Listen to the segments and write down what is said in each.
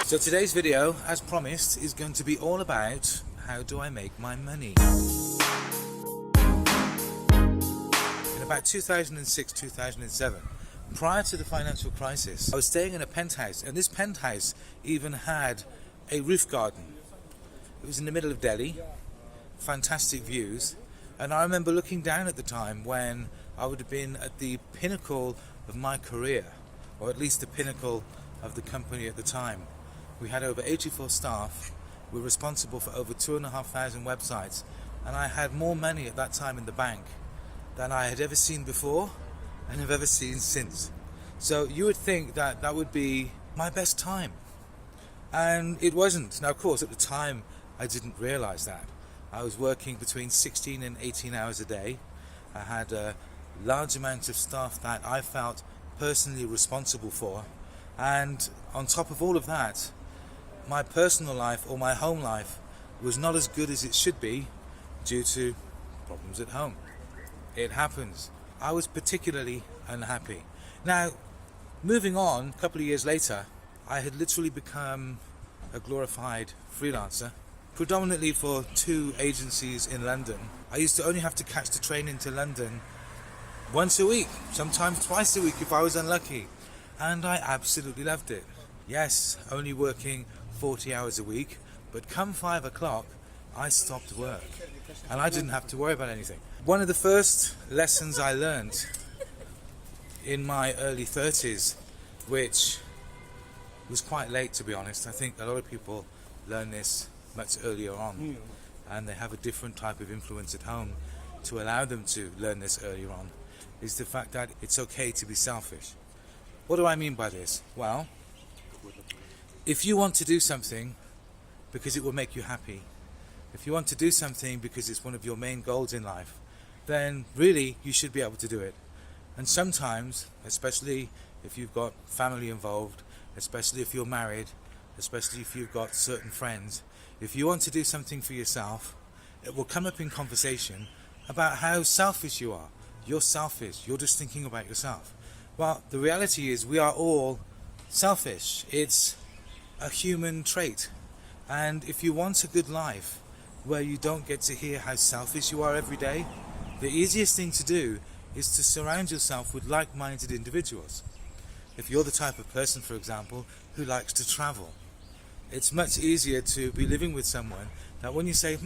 So today's video, as promised, is going to be all about how do I make my money. In about 2006-2007, prior to the financial crisis, I was staying in a penthouse, and this penthouse even had a roof garden. It was in the middle of Delhi, fantastic views, and I remember looking down at the time when I would have been at the pinnacle of my career, or at least the pinnacle of the company at the time. We had over 84 staff, we were responsible for over 2,500 websites, and I had more money at that time in the bank than I had ever seen before and have ever seen since. So you would think that that would be my best time, and it wasn't. Now of course at the time I didn't realize that. I was working between 16 and 18 hours a day. I had a large amount of staff that I felt personally responsible for, and on top of all of that, my personal life or my home life was not as good as it should be due to problems at home. It happens. I was particularly unhappy. Now, moving on, a couple of years later, I had literally become a glorified freelancer, predominantly for 2 agencies in London. I used to only have to catch the train into London once a week, sometimes twice a week if I was unlucky, and I absolutely loved it. Yes, only working 40 hours a week, but come 5 o'clock I stopped work and I didn't have to worry about anything. One of the first lessons I learned in my early 30s, which was quite late to be honest, I think a lot of people learn this much earlier on, and they have a different type of influence at home to allow them to learn this earlier on, is the fact that it's okay to be selfish. What do I mean by this? Well, if you want to do something because it will make you happy, if you want to do something because it's one of your main goals in life, then really you should be able to do it. And sometimes, especially if you've got family involved, especially if you're married, especially if you've got certain friends, if you want to do something for yourself, it will come up in conversation about how selfish you are. You're selfish, you're just thinking about yourself. Well, the reality is we are all selfish. It's a human trait, and if you want a good life where you don't get to hear how selfish you are every day, the easiest thing to do is to surround yourself with like-minded individuals. If you're the type of person, for example, who likes to travel, it's much easier to be living with someone that when you say,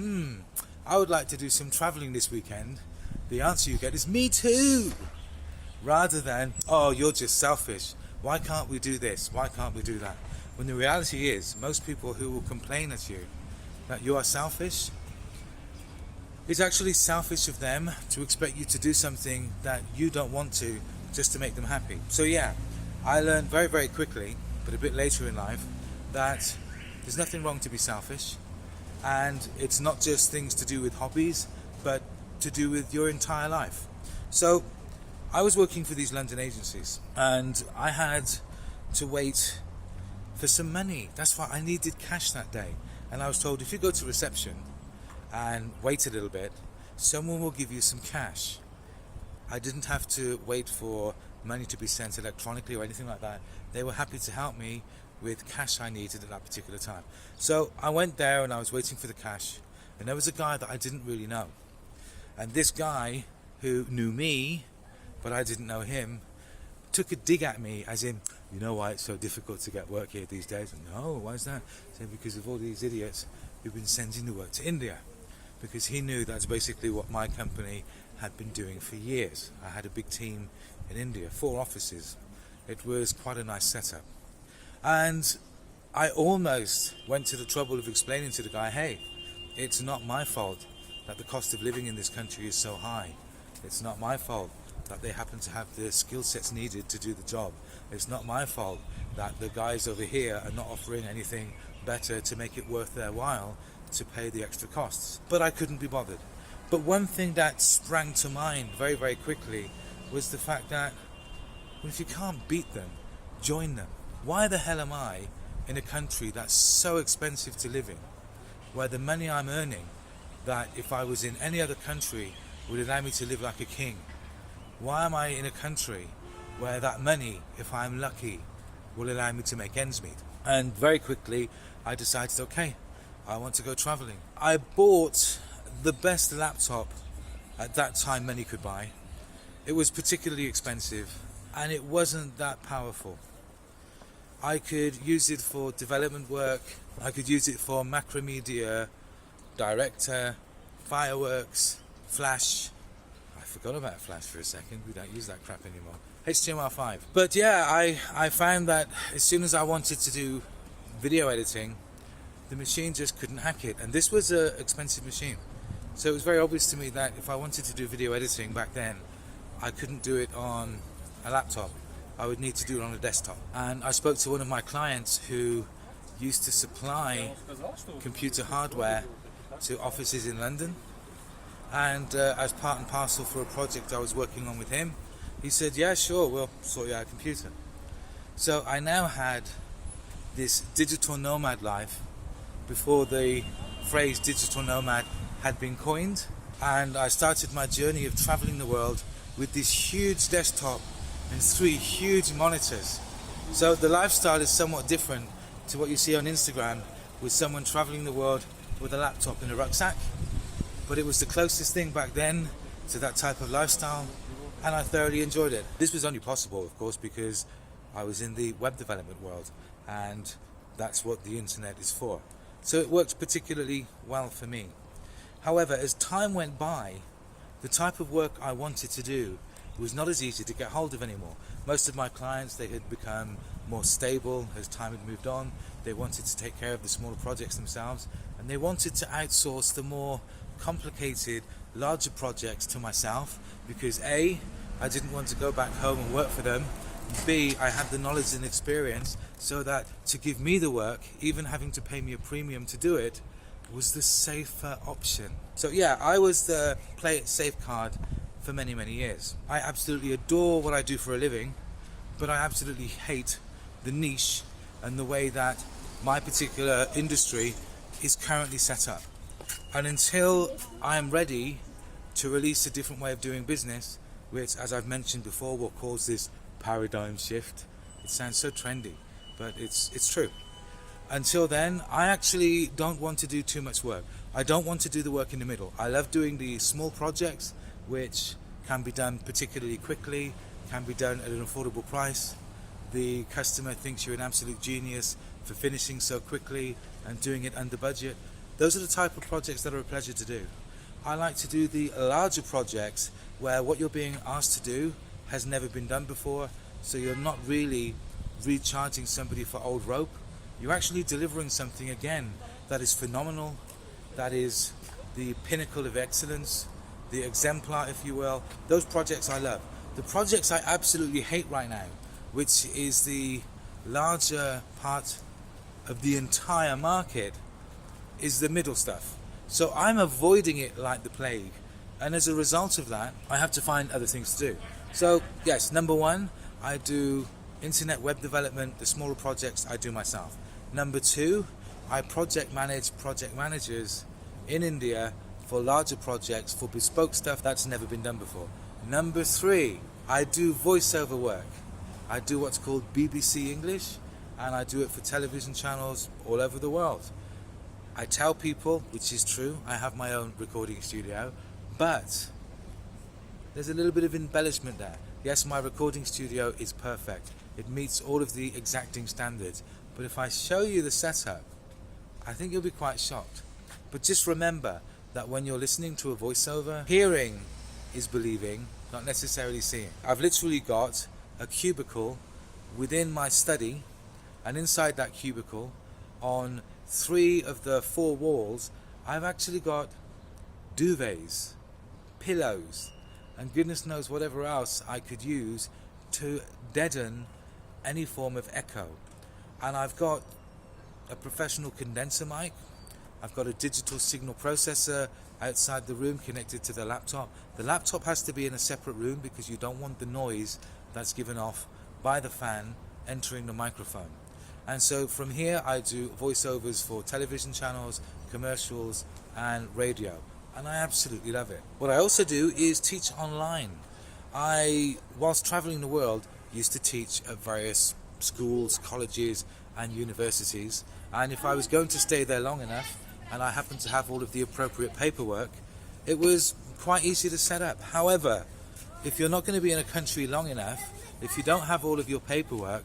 I would like to do some traveling this weekend, the answer you get is, me too, rather than, oh, you're just selfish, why can't we do this, why can't we do that? When the reality is, most people who will complain at you that you are selfish, it's actually selfish of them to expect you to do something that you don't want to just to make them happy. So yeah, I learned very, very quickly, but a bit later in life, that there's nothing wrong to be selfish, and it's not just things to do with hobbies, but to do with your entire life. So I was working for these London agencies, and I had to wait for some money. That's why I needed cash that day, and I was told, if you go to reception and wait a little bit, someone will give you some cash. I didn't have to wait for money to be sent electronically or anything like that. They were happy to help me with cash I needed at that particular time. So I went there and I was waiting for the cash, and there was a guy that I didn't really know, and this guy who knew me but I didn't know him took a dig at me, as in, you know why it's so difficult to get work here these days? No, why is that? I said, because of all these idiots who've been sending the work to India. Because he knew that's basically what my company had been doing for years. I had a big team in India, 4 offices. It was quite a nice setup. And I almost went to the trouble of explaining to the guy, hey, it's not my fault that the cost of living in this country is so high. It's not my fault that they happen to have the skill sets needed to do the job. It's not my fault that the guys over here are not offering anything better to make it worth their while to pay the extra costs. But I couldn't be bothered. But one thing that sprang to mind very, very quickly was the fact that, well, if you can't beat them, join them. Why the hell am I in a country that's so expensive to live in, where the money I'm earning, that if I was in any other country would allow me to live like a king? Why am I in a country where that money, if I'm lucky, will allow me to make ends meet? And very quickly I decided, okay, I want to go traveling. I bought the best laptop at that time many could buy. It was particularly expensive and it wasn't that powerful. I could use it for development work, I could use it for Macromedia, Director, Fireworks, Flash. I forgot about Flash for a second, we don't use that crap anymore. HTML5. But yeah, I found that as soon as I wanted to do video editing, the machine just couldn't hack it. And this was an expensive machine. So it was very obvious to me that if I wanted to do video editing back then, I couldn't do it on a laptop. I would need to do it on a desktop. And I spoke to one of my clients who used to supply computer hardware to offices in London. And as part and parcel for a project I was working on with him, he said, yeah, sure, we'll sort you out a computer. So I now had this digital nomad life before the phrase digital nomad had been coined. And I started my journey of traveling the world with this huge desktop and 3 huge monitors. So the lifestyle is somewhat different to what you see on Instagram with someone traveling the world with a laptop in a rucksack. But it was the closest thing back then to that type of lifestyle, and I thoroughly enjoyed it. This was only possible, of course, because I was in the web development world, and that's what the internet is for. So it worked particularly well for me. However, as time went by, the type of work I wanted to do was not as easy to get hold of anymore. Most of my clients, they had become more stable as time had moved on. They wanted to take care of the smaller projects themselves, and they wanted to outsource the more complicated, larger projects to myself, because A, I didn't want to go back home and work for them, and B, I had the knowledge and experience so that to give me the work, even having to pay me a premium to do it, was the safer option. So yeah, I was the play it safe card for many, many years. I absolutely adore what I do for a living, but I absolutely hate the niche and the way that my particular industry is currently set up. And until I am ready to release a different way of doing business, which, as I've mentioned before, will cause this paradigm shift. It sounds so trendy, but it's true. Until then, I actually don't want to do too much work. I don't want to do the work in the middle. I love doing the small projects, which can be done particularly quickly, can be done at an affordable price. The customer thinks you're an absolute genius for finishing so quickly and doing it under budget. Those are the type of projects that are a pleasure to do. I like to do the larger projects where what you're being asked to do has never been done before, so you're not really recharging somebody for old rope. You're actually delivering something again that is phenomenal, that is the pinnacle of excellence, the exemplar, if you will. Those projects I love. The projects I absolutely hate right now, which is the larger part of the entire market, is the middle stuff. So I'm avoiding it like the plague, and as a result of that, I have to find other things to do. So yes, number one, I do internet web development. The smaller projects I do myself. Number two, I project manage project managers in India for larger projects, for bespoke stuff that's never been done before. Number three, I do voiceover work. I do what's called BBC English, and I do it for television channels all over the world. I tell people, which is true, I have my own recording studio, but there's a little bit of embellishment there. Yes, my recording studio is perfect. It meets all of the exacting standards. But if I show you the setup, I think you'll be quite shocked. But just remember that when you're listening to a voiceover, hearing is believing, not necessarily seeing. I've literally got a cubicle within my study, and inside that cubicle, on 3 of the 4 walls, I've actually got duvets, pillows, and goodness knows whatever else I could use to deaden any form of echo. And I've got a professional condenser mic. I've got a digital signal processor outside the room connected to the laptop. The laptop has to be in a separate room because you don't want the noise that's given off by the fan entering the microphone. And so from here I do voiceovers for television channels, commercials and radio, and I absolutely love it. What I also do is teach online. I, whilst traveling the world, used to teach at various schools, colleges and universities, and if I was going to stay there long enough and I happened to have all of the appropriate paperwork, it was quite easy to set up. However, if you're not going to be in a country long enough, if you don't have all of your paperwork,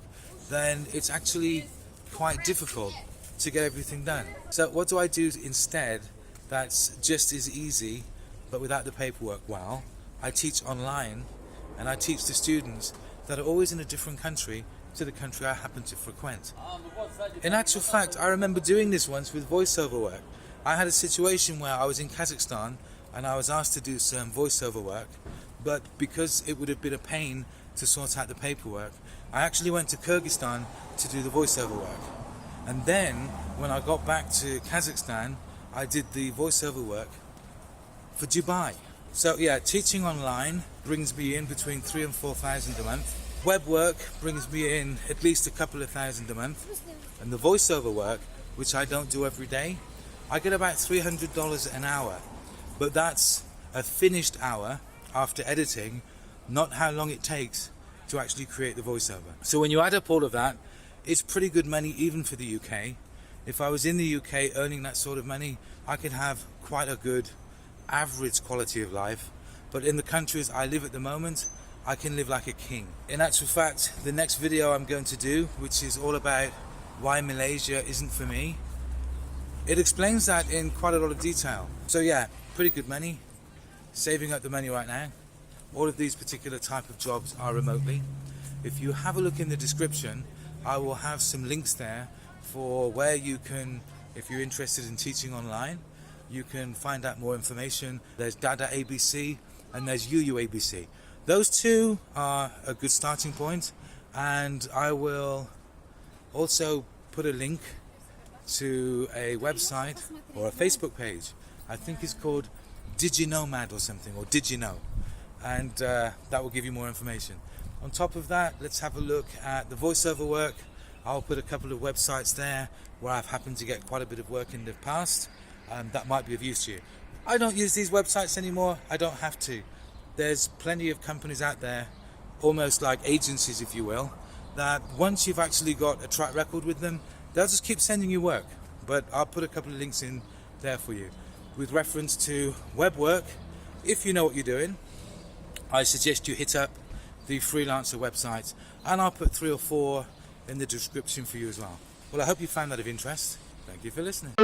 then it's actually quite difficult to get everything done. So what do I do instead that's just as easy but without the paperwork? Well, I teach online, and I teach the students that are always in a different country to the country I happen to frequent. In actual fact, I remember doing this once with voiceover work. I had a situation where I was in Kazakhstan and I was asked to do some voiceover work, but because it would have been a pain to sort out the paperwork, I actually went to Kyrgyzstan to do the voiceover work. And then when I got back to Kazakhstan, I did the voiceover work for Dubai. So yeah, teaching online brings me in between 3,000 and 4,000 a month. Web work brings me in at least a couple of thousand a month. And the voiceover work, which I don't do every day, I get about $300 an hour. But that's a finished hour after editing, not how long it takes to actually create the voiceover. So when you add up all of that, it's pretty good money even for the UK. If I was in the UK earning that sort of money, I could have quite a good average quality of life. But in the countries I live at the moment, I can live like a king. In actual fact, the next video I'm going to do, which is all about why Malaysia isn't for me, it explains that in quite a lot of detail. So yeah, pretty good money, saving up the money right now. All of these particular type of jobs are remotely. If you have a look in the description, I will have some links there for where you can, if you're interested in teaching online, you can find out more information. There's Dada ABC and there's UU ABC. Those two are a good starting point, and I will also put a link to a website or a Facebook page. I think it's called Nomad or something, or Did You Know? And that will give you more information. On top of that, let's have a look at the voiceover work. I'll put a couple of websites there where I've happened to get quite a bit of work in the past, and that might be of use to you. I don't use these websites anymore. I don't have to. There's plenty of companies out there, almost like agencies if you will, that once you've actually got a track record with them, they'll just keep sending you work. But I'll put a couple of links in there for you. With reference to web work, if you know what you're doing, I suggest you hit up the freelancer website, and I'll put 3 or 4 in the description for you as well. Well, I hope you found that of interest. Thank you for listening.